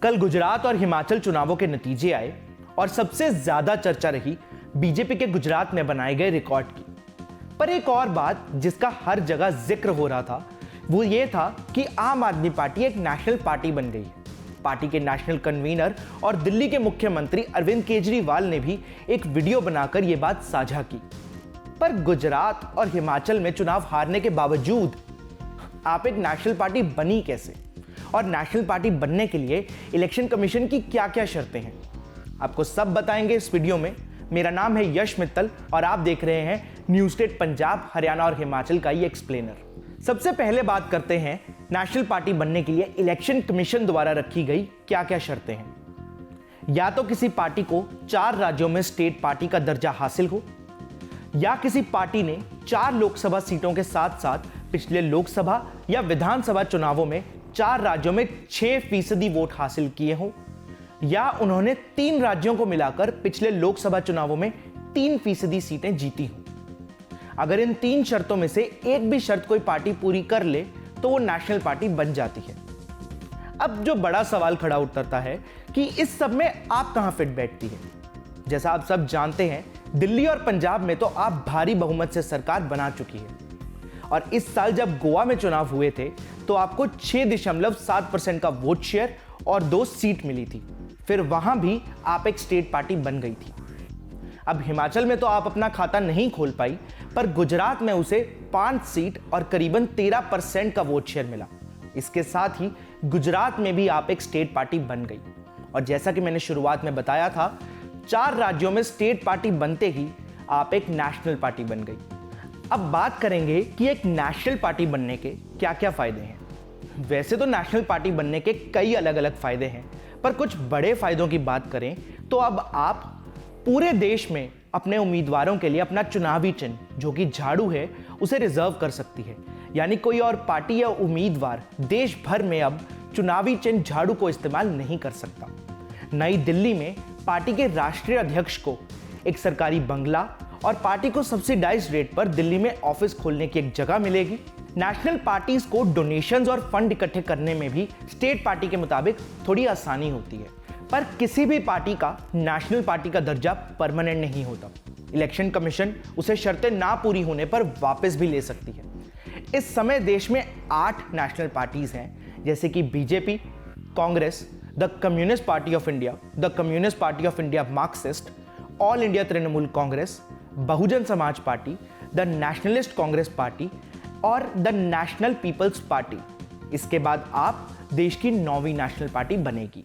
कल गुजरात और हिमाचल चुनावों के नतीजे आए और सबसे ज्यादा चर्चा रही बीजेपी के गुजरात में बनाए गए रिकॉर्ड की। पर एक और बात जिसका हर जगह जिक्र हो रहा था वो ये था कि आम आदमी पार्टी एक नेशनल पार्टी बन गई। पार्टी के नेशनल कन्वीनर और दिल्ली के मुख्यमंत्री अरविंद केजरीवाल ने भी एक वीडियो बनाकर यह बात साझा की। पर गुजरात और हिमाचल में चुनाव हारने के बावजूद आप एक नेशनल पार्टी बनी कैसे, और नेशनल पार्टी बनने के लिए इलेक्शन कमीशन की क्या-क्या शर्तें हैं, आपको सब बताएंगे इस वीडियो में। मेरा नाम है यश मित्तल और आप देख रहे हैं न्यूज़ स्टेट पंजाब, हरियाणा और हिमाचल का ये एक्सप्लेनर। सबसे पहले बात करते हैं नेशनल पार्टी बनने के लिए इलेक्शन कमीशन द्वारा रखी गई क्या-क्या शर्तें हैं। या तो किसी पार्टी को 4 राज्यों में स्टेट पार्टी का दर्जा हासिल हो, या किसी पार्टी ने 4 लोकसभा सीटों के साथ साथ पिछले लोकसभा या विधानसभा चुनावों में 4 राज्यों में 6% वोट हासिल किए हों, या उन्होंने 3 राज्यों को मिलाकर पिछले लोकसभा चुनावों में 3% सीटें जीती हों। अगर इन 3 शर्तों में से एक भी शर्त कोई पार्टी पूरी कर ले तो वो नेशनल पार्टी बन जाती है। अब जो बड़ा सवाल खड़ा उतरता है कि इस सब में आप कहां फिट बैठती है। जैसा आप सब जानते हैं, दिल्ली और पंजाब में तो आप भारी बहुमत से सरकार बना चुकी है, और इस साल जब गोवा में चुनाव हुए थे तो आपको 6.7% का वोट शेयर और 2 सीट मिली थी। फिर वहां भी आप एक स्टेट पार्टी बन गई थी। अब हिमाचल में तो आप अपना खाता नहीं खोल पाई, पर गुजरात में उसे 5 सीट और करीबन 13% का वोट शेयर मिला। इसके साथ ही गुजरात में भी आप एक स्टेट पार्टी बन गई, और जैसा कि मैंने शुरुआत में बताया था, 4 राज्यों में स्टेट पार्टी बनते ही आप एक नेशनल पार्टी बन गई। अब बात करेंगे कि एक नेशनल पार्टी बनने के क्या-क्या फायदे हैं। वैसे तो नेशनल पार्टी बनने के कई अलग अलग फायदे हैं, पर कुछ बड़े फायदों की बात करें तो अब आप पूरे देश में अपने उम्मीदवारों के लिए अपना चुनावी चिन्ह, जो कि झाड़ू है, उसे रिजर्व कर सकती है। यानी कोई और पार्टी या उम्मीदवार देश भर में अब चुनावी चिन्ह झाड़ू को इस्तेमाल नहीं कर सकता। नई दिल्ली में पार्टी के राष्ट्रीय अध्यक्ष को एक सरकारी बंगला और पार्टी को सब्सिडाइज्ड रेट पर दिल्ली में ऑफिस खोलने की एक जगह मिलेगी। नेशनल पार्टीज को डोनेशंस और फंड इकट्ठे करने में भी स्टेट पार्टी के मुताबिक थोड़ी आसानी होती है, पर किसी भी पार्टी का नेशनल पार्टी का दर्जा परमानेंट नहीं होता। इलेक्शन कमीशन उसे शर्तें ना पूरी होने पर वापस भी ले सकती है। इस समय देश में 8 नेशनल पार्टीज हैं, जैसे कि BJP, Congress, the communist party of India, the communist party of India Marxist, all India Trinamool Congress, Bahujan Samaj party, the nationalist Congress party और द नेशनल पीपल्स पार्टी। इसके बाद आप देश की 9वीं नेशनल पार्टी बनेगी।